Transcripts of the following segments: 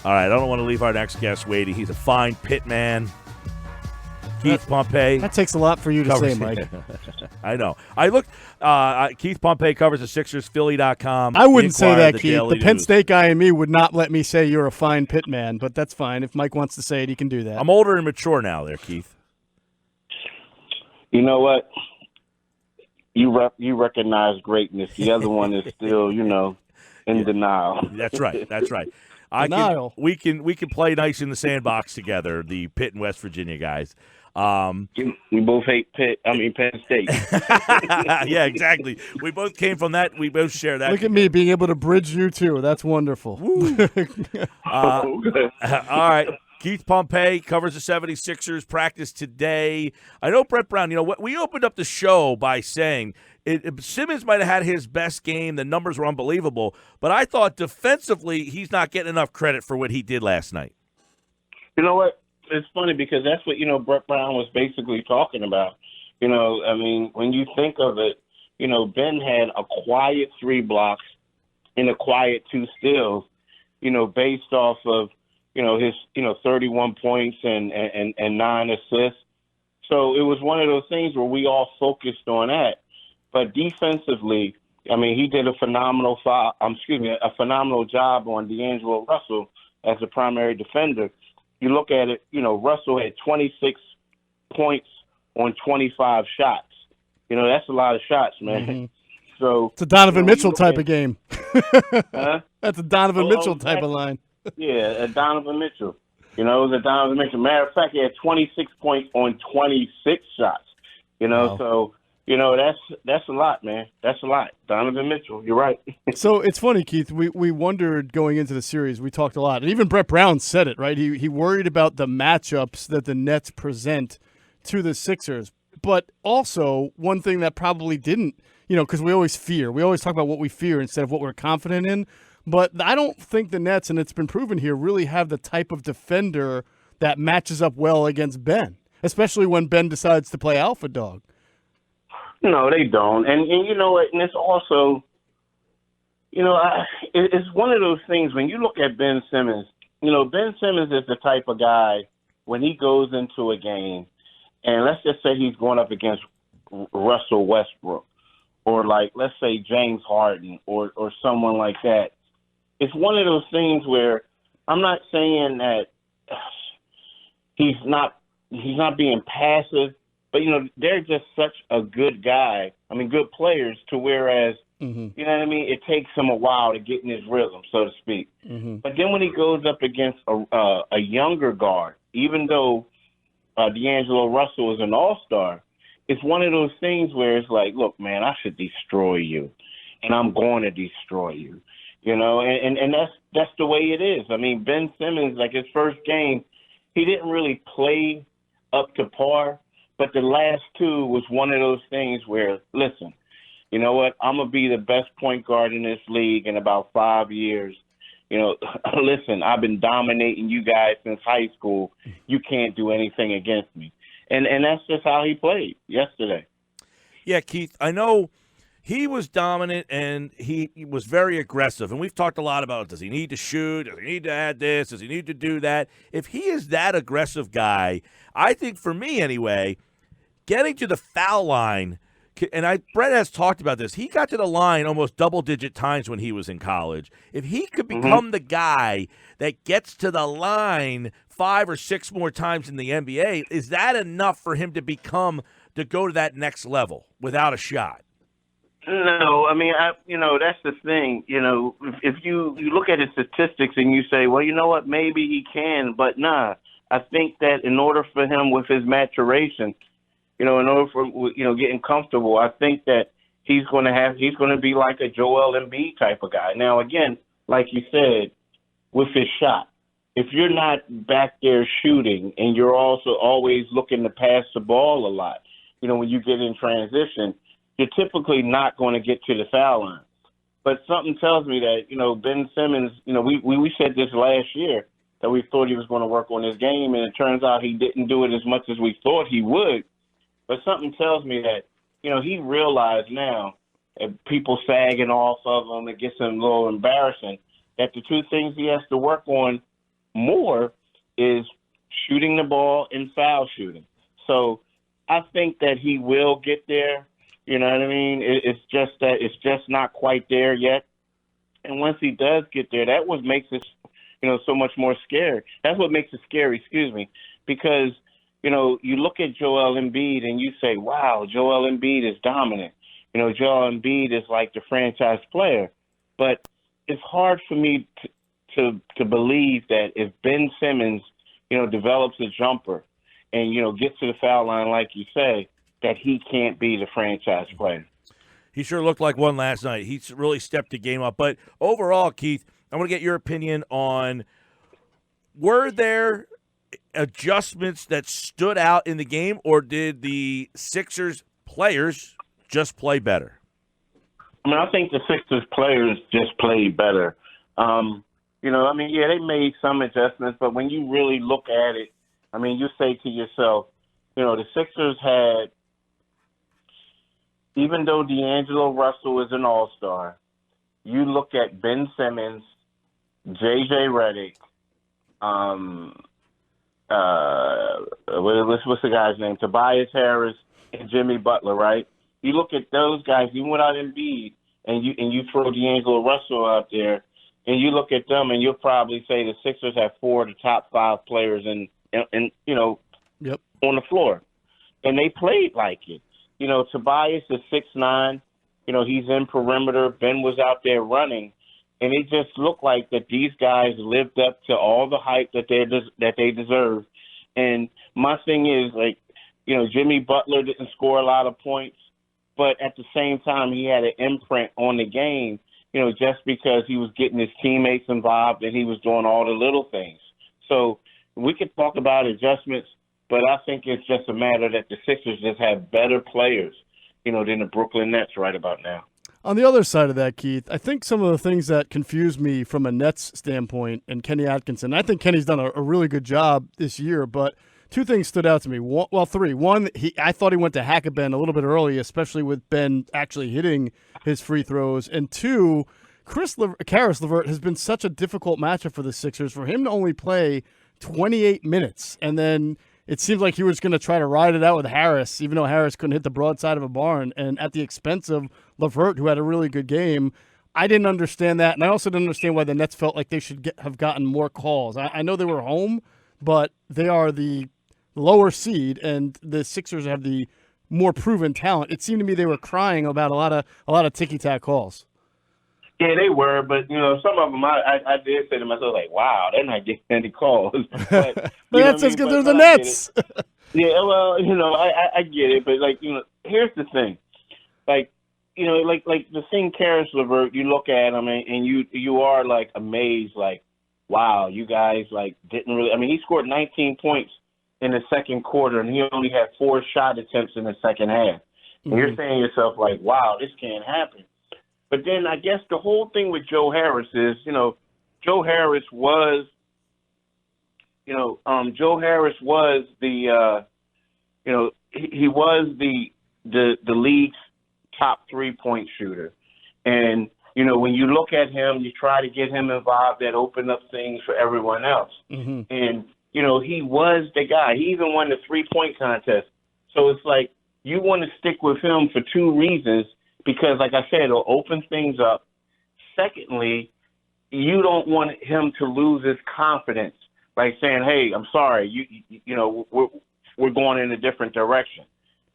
All right, I don't want to leave our next guest waiting. He's a fine pit man. Keith Pompey. That takes a lot for you to say, Mike. I know. I looked. Keith Pompey covers the Sixers, Philly.com. I wouldn't say that, Keith. The Penn News. State guy in me would not let me say you're a fine pit man, but that's fine. If Mike wants to say it, he can do that. I'm older and mature now there, Keith. You know what? You recognize greatness. The other one is still, in denial. That's right. That's right. We can play nice in the sandbox together, the Pitt and West Virginia guys. We both hate Penn State. Yeah, exactly. We both came from that. We both share that. Look at me being able to bridge you, too. That's wonderful. All right. Keith Pompey covers the 76ers, practice today. I know Brett Brown, we opened up the show by saying Simmons might have had his best game. The numbers were unbelievable. But I thought defensively he's not getting enough credit for what he did last night. You know what? It's funny because that's what, Brett Brown was basically talking about. When you think of it, Ben had a quiet 3 blocks and a quiet 2 steals, based off of, his 31 points and 9 assists. So it was one of those things where we all focused on that. But defensively, he did a phenomenal job on D'Angelo Russell as a primary defender. You look at it, Russell had 26 points on 25 shots. That's a lot of shots, man. Mm-hmm. So it's a Donovan Mitchell type of game. Huh? That's a Donovan Mitchell type of line. Yeah, a Donovan Mitchell. It was a Donovan Mitchell. Matter of fact, he had 26 points on 26 shots. Wow. So that's a lot, man. That's a lot. Donovan Mitchell, you're right. So it's funny, Keith. We wondered going into the series. We talked a lot, and even Brett Brown said it, right? He worried about the matchups that the Nets present to the Sixers, but also one thing that probably didn't, because we always talk about what we fear instead of what we're confident in. But I don't think the Nets, and it's been proven here, really have the type of defender that matches up well against Ben, especially when Ben decides to play alpha dog. No, they don't. And you know what? And it's also, it's one of those things when you look at Ben Simmons, Ben Simmons is the type of guy when he goes into a game, and let's just say he's going up against Russell Westbrook or let's say James Harden or someone like that. It's one of those things where I'm not saying that he's not being passive, but they're just such a good guy. Good players to whereas it takes him a while to get in his rhythm, so to speak. Mm-hmm. But then when he goes up against a younger guard, even though D'Angelo Russell is an all-star, it's one of those things where it's like, look, man, I should destroy you, and I'm going to destroy you. And that's the way it is. Ben Simmons, his first game, he didn't really play up to par, but the last 2 was one of those things where, listen, you know what, I'm going to be the best point guard in this league in about 5 years. Listen, I've been dominating you guys since high school. You can't do anything against me. And that's just how he played yesterday. Yeah, Keith, I know he was dominant and he was very aggressive. And we've talked a lot about, does he need to shoot? Does he need to add this? Does he need to do that? If he is that aggressive guy, I think for me anyway, getting to the foul line, and Brett has talked about this, he got to the line almost double-digit times when he was in college. If he could become the guy that gets to the line 5 or 6 more times in the NBA, is that enough for him to go to that next level without a shot? No, that's the thing. If you look at his statistics and you say, well, you know what, maybe he can, but nah. I think that in order for him with his maturation, in order for getting comfortable, I think that he's going to be like a Joel Embiid type of guy. Now, again, like you said, with his shot, if you're not back there shooting and you're also always looking to pass the ball a lot, when you get in transition, you're typically not going to get to the foul line. But something tells me that, Ben Simmons, we said this last year that we thought he was going to work on his game, and it turns out he didn't do it as much as we thought he would. But something tells me that, he realized now, that people sagging off of him, it gets him a little embarrassing, that the 2 things he has to work on more is shooting the ball and foul shooting. So I think that he will get there. You know what I mean? It's just that it's just not quite there yet. And once he does get there, that what makes it, so much more scary. That's what makes it scary, because, you look at Joel Embiid and you say, wow, Joel Embiid is dominant. Joel Embiid is like the franchise player. But it's hard for me to believe that if Ben Simmons, develops a jumper and, gets to the foul line, like you say, that he can't be the franchise player. He sure looked like one last night. He really stepped the game up. But overall, Keith, I want to get your opinion on, were there adjustments that stood out in the game, or did the Sixers players just play better? I think the Sixers players just played better. They made some adjustments, but when you really look at it, you say to yourself, the Sixers had, even though D'Angelo Russell is an all-star, you look at Ben Simmons, J.J. Redick, what's the guy's name? Tobias Harris and Jimmy Butler, right? You look at those guys, even without Embiid, and you throw D'Angelo Russell out there, and you look at them, and you'll probably say the Sixers have 4 of the top 5 players Yep. on the floor. And they played like it. Tobias is 6'9". He's in perimeter. Ben was out there running. And it just looked like that these guys lived up to all the hype that they deserve. And my thing is, Jimmy Butler didn't score a lot of points, but at the same time, he had an imprint on the game, just because he was getting his teammates involved and he was doing all the little things. So we could talk about adjustments, but I think it's just a matter that the Sixers just have better players, than the Brooklyn Nets right about now. On the other side of that, Keith, I think some of the things that confuse me from a Nets standpoint and Kenny Atkinson, I think Kenny's done a really good job this year, but two things stood out to me. Three. One, I thought he went to hack at Ben a little bit early, especially with Ben actually hitting his free throws. And two, Karis LeVert has been such a difficult matchup for the Sixers. For him to only play 28 minutes, and then it seems like he was going to try to ride it out with Harris, even though Harris couldn't hit the broadside of a barn, and at the expense of LeVert, who had a really good game. I didn't understand that, and I also didn't understand why the Nets felt like they should have gotten more calls. I know they were home, but they are the lower seed, and the Sixers have the more proven talent. It seemed to me they were crying about a lot of ticky-tack calls. Yeah, they were, but some of them I did say to myself, like, wow, they're not getting any calls. But that's just because they're the Nets. Yeah, well, I get it, but here's the thing, like the thing, Karis LeVert, you look at him and you are like amazed, like, wow, you guys didn't really. He scored 19 points in the second quarter, and he only had 4 shot attempts in the second half. And you're saying to yourself, like, wow, this can't happen. But then I guess the whole thing with Joe Harris is, Joe Harris was the, he was the league's top 3-point shooter. And, when you look at him, you try to get him involved, that open up things for everyone else. Mm-hmm. And, he was the guy. He even won the 3-point contest. So it's like you want to stick with him for 2 reasons. Because, like I said, it'll open things up. Secondly, you don't want him to lose his confidence by saying, "Hey, I'm sorry, we're going in a different direction."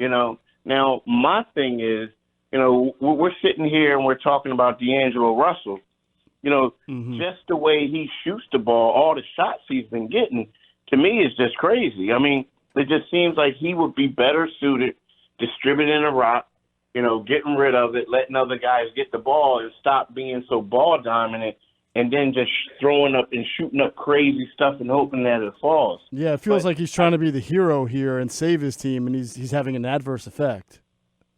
Now my thing is, we're sitting here and we're talking about D'Angelo Russell. Just the way he shoots the ball, all the shots he's been getting, to me is just crazy. It just seems like he would be better suited distributing a rock. Getting rid of it, letting other guys get the ball and stop being so ball dominant, and then just throwing up and shooting up crazy stuff and hoping that it falls. Yeah, it feels like he's trying to be the hero here and save his team, and he's having an adverse effect.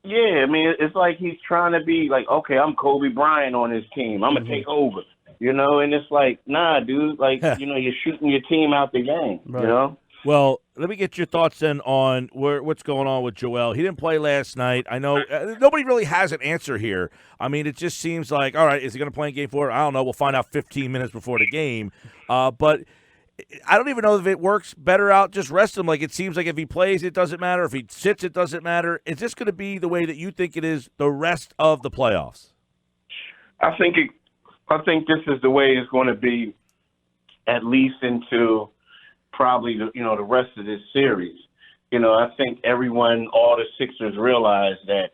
Yeah, it's like he's trying to be like, okay, I'm Kobe Bryant on his team. I'm going to take over, and it's like, nah, dude, you're shooting your team out the game, right. Well, let me get your thoughts then on what's going on with Joel. He didn't play last night. I know nobody really has an answer here. It just seems like, all right, is he going to play in Game 4? I don't know. We'll find out 15 minutes before the game. But I don't even know if it works better out. Just rest him. Like it seems like if he plays, it doesn't matter. If he sits, it doesn't matter. Is this going to be the way that you think it is the rest of the playoffs? I think this is the way it's going to be, at least into probably the rest of this series. I think all the Sixers realize that,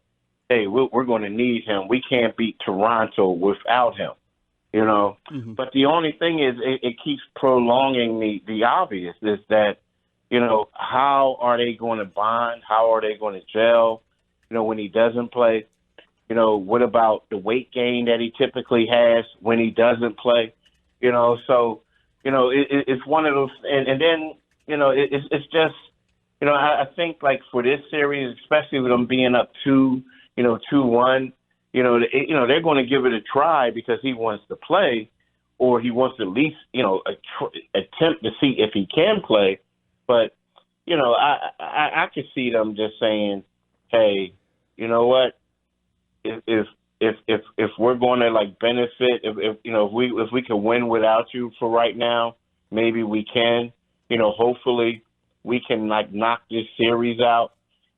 hey, we're going to need him. We can't beat Toronto without him. Mm-hmm. But the only thing is, it keeps prolonging the obvious is that, how are they going to bond? How are they going to gel? When he doesn't play. What about the weight gain that he typically has when he doesn't play? So, it's one of those, and then, it's just, I think like for this series, especially with them being up 2-1, they're going to give it a try because he wants to play, or he wants to at least, attempt to see if he can play. But, I could see them just saying, hey, you know what? If we're going to like benefit, if we can win without you for right now, maybe we can. Hopefully we can like knock this series out,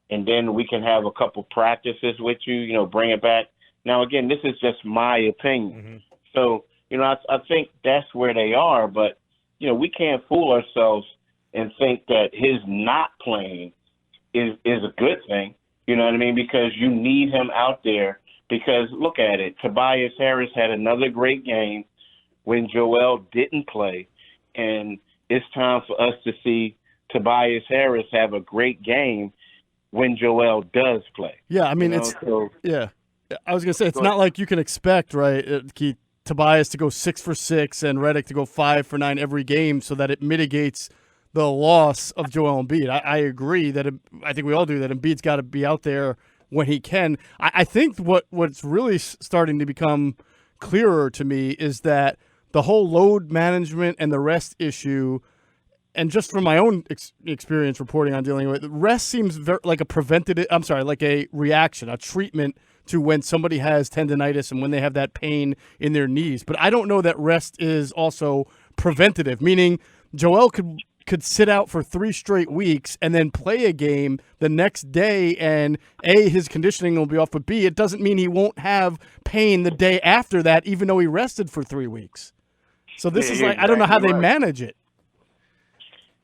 and then we can have a couple practices with you. Bring it back. Now again, this is just my opinion. Mm-hmm. So I think that's where they are, but we can't fool ourselves and think that his not playing is a good thing. You know what I mean? Because you need him out there. Because look at it. Tobias Harris had another great game when Joel didn't play. And it's time for us to see Tobias Harris have a great game when Joel does play. Yeah, I mean, yeah. I was going to say, it's not like you can expect, right, Keith, Tobias to go 6 for 6 and Redick to go 5 for 9 every game so that it mitigates the loss of Joel Embiid. I agree that I think we all do that Embiid's got to be out there when he can. I think what's really starting to become clearer to me is that the whole load management and the rest issue, and just from my own experience reporting on dealing with it, rest seems like a reaction, a treatment to when somebody has tendonitis and when they have that pain in their knees. But I don't know that rest is also preventative, meaning Joel could sit out for 3 straight weeks and then play a game the next day, and A, his conditioning will be off, but B, it doesn't mean he won't have pain the day after that, even though he rested for 3 weeks. So this is like, I don't know how they manage it.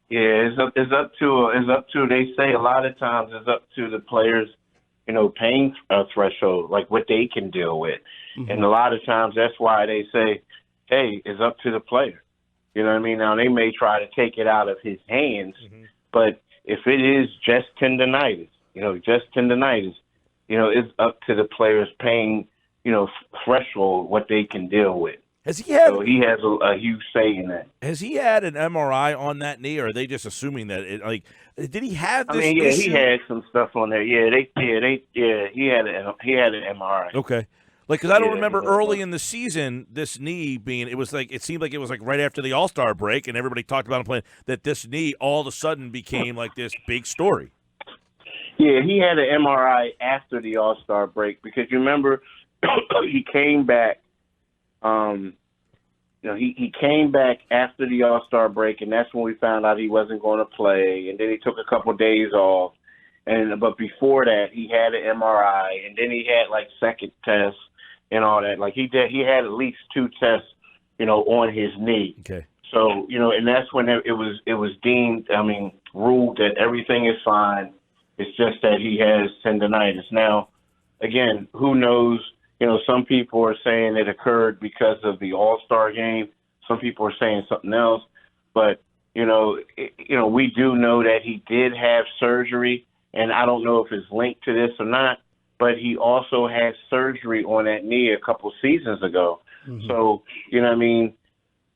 Yeah, it's up to, they say a lot of times it's up to the players, pain threshold, like what they can deal with. Mm-hmm. And a lot of times that's why they say, hey, it's up to the player. You know what I mean? Now, they may try to take it out of his hands, mm-hmm. but if it is just tendonitis, it's up to the player's pain, threshold, what they can deal with. So he has a huge say in that. Has he had an MRI on that knee, or are they just assuming that did he have this issue? He had some stuff on there. He had an MRI. Okay. Because I don't remember early in the season this knee being. It seemed like it was like right after the All-Star break, and everybody talked about him playing. That this knee all of a sudden became like this big story. Yeah, he had an MRI after the All-Star break because you remember he came back. He came back after the All-Star break, and that's when we found out he wasn't going to play. And then he took a couple days off, but before that, he had an MRI, and then he had like second tests and all that. Like he had at least 2 tests, on his knee. Okay. So and that's when it was deemed, ruled that everything is fine. It's just that he has tendonitis. Now, again, who knows? Some people are saying it occurred because of the All-Star game. Some people are saying something else. But, we do know that he did have surgery, and I don't know if it's linked to this or not, but he also had surgery on that knee a couple seasons ago. Mm-hmm. So,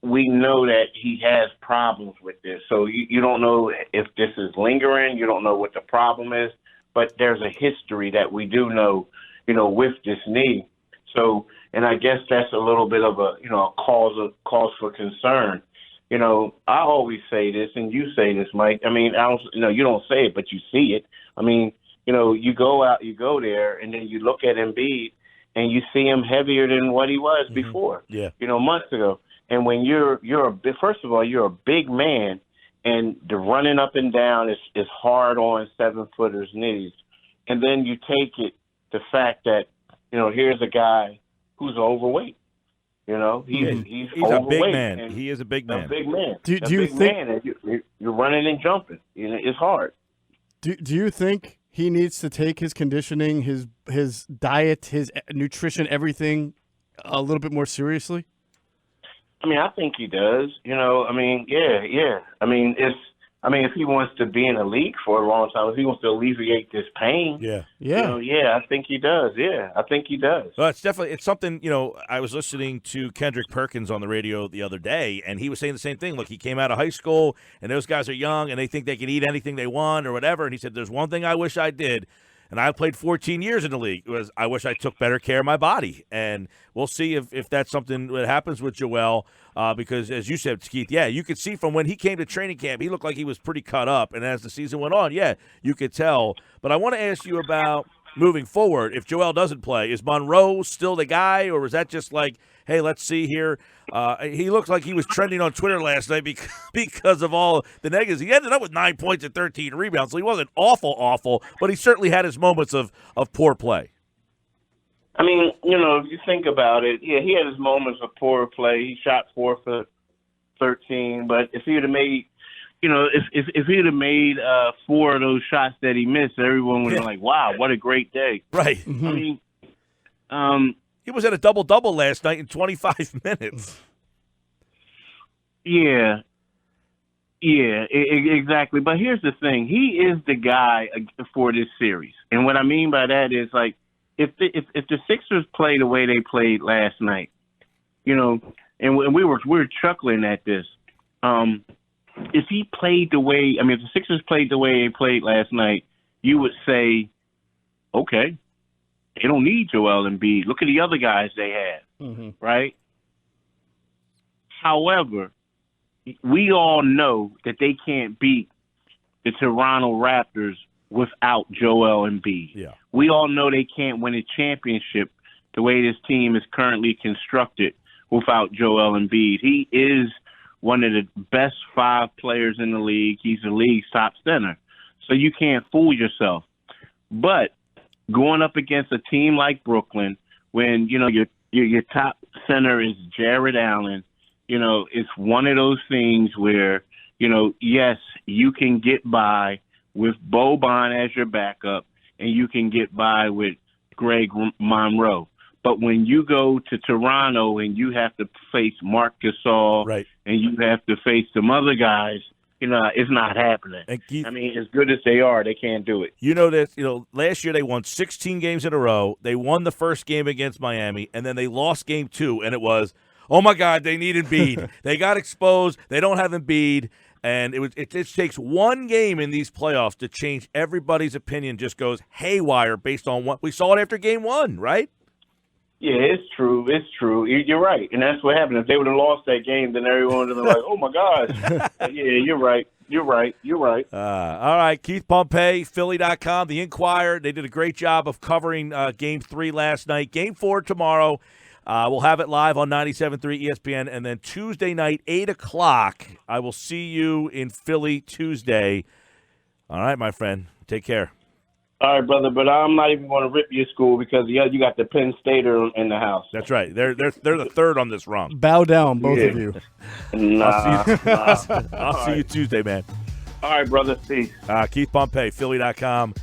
we know that he has problems with this. So you don't know if this is lingering. You don't know what the problem is. But there's a history that we do know, with this knee. So, and I guess that's a little bit of a, cause for concern. I always say this, and you say this, Mike. You don't say it, but you see it. You go there, and then you look at Embiid, and you see him heavier than what he was before, yeah. Months ago. And when first of all, you're a big man, and the running up and down is hard on 7-footers' knees. And then you take the fact that, here's a guy who's overweight. He's a big man. He is a big man. A big man. Do you think you're running and jumping? It's hard. Do you think he needs to take his conditioning, his diet, his nutrition, everything a little bit more seriously? I mean, I think he does. Yeah. If he wants to be in the league for a long time, if he wants to alleviate this pain, I think he does. Yeah, I think he does. Well, it's something. I was listening to Kendrick Perkins on the radio the other day, and he was saying the same thing. Look, he came out of high school, and those guys are young, and they think they can eat anything they want or whatever. And he said, "There's one thing I wish I did." And I played 14 years in the league. I wish I took better care of my body. And we'll see if that's something that happens with Joel. Because, as you said, Keith, you could see from when he came to training camp, he looked like he was pretty cut up. And as the season went on, you could tell. But I want to ask you about moving forward. If Joel doesn't play, is Monroe still the guy? Or was that just like, hey, let's see here? He looked like he was trending on Twitter last night because of all the negatives. He ended up with 9 points and 13 rebounds, so he wasn't awful, but he certainly had his moments of poor play. I mean, if you think about it, he had his moments of poor play. He shot 4 for 13, but if he would have made, if he'd have made 4 of those shots that he missed, everyone would have been like, wow, what a great day. Right. Mm-hmm. I mean, he was at a double-double last night in 25 minutes. Yeah, exactly. But here's the thing. He is the guy for this series. And what I mean by that is, like, if the Sixers play the way they played last night, and we were chuckling at this. If he played the way, if the Sixers played the way they played last night, you would say, okay, they don't need Joel Embiid. Look at the other guys they had, right? However, we all know that they can't beat the Toronto Raptors without Joel Embiid. Yeah. We all know they can't win a championship the way this team is currently constructed without Joel Embiid. He is one of the best 5 players in the league. He's the league's top center. So you can't fool yourself. But going up against a team like Brooklyn, when, your top center is Jared Allen, it's one of those things where, yes, you can get by with Boban as your backup, and you can get by with Greg Monroe. But when you go to Toronto and you have to face Marc Gasol, right, and you have to face some other guys, it's not happening. And Keith, as good as they are, they can't do it. Last year they won 16 games in a row. They won the first game against Miami, and then they lost game 2, and it was, oh, my God, they need Embiid. They got exposed. They don't have Embiid. And it just takes one game in these playoffs to change everybody's opinion, just goes haywire based on what we saw it after game 1, right? Yeah, it's true. It's true. You're right. And that's what happened. If they would have lost that game, then everyone would have been like, oh, my gosh. Yeah, you're right. You're right. All right, Keith Pompey, Philly.com, The Inquirer. They did a great job of covering Game 3 last night. Game 4 tomorrow. We'll have it live on 97.3 ESPN. And then Tuesday night, 8 o'clock, I will see you in Philly Tuesday. All right, my friend. Take care. All right, brother, but I'm not even going to rip your school because you got the Penn Stater in the house. That's right. They're the third on this run. Bow down, both of you. I'll see you Tuesday, man. All right, brother. Peace. Keith Pompey, Philly.com.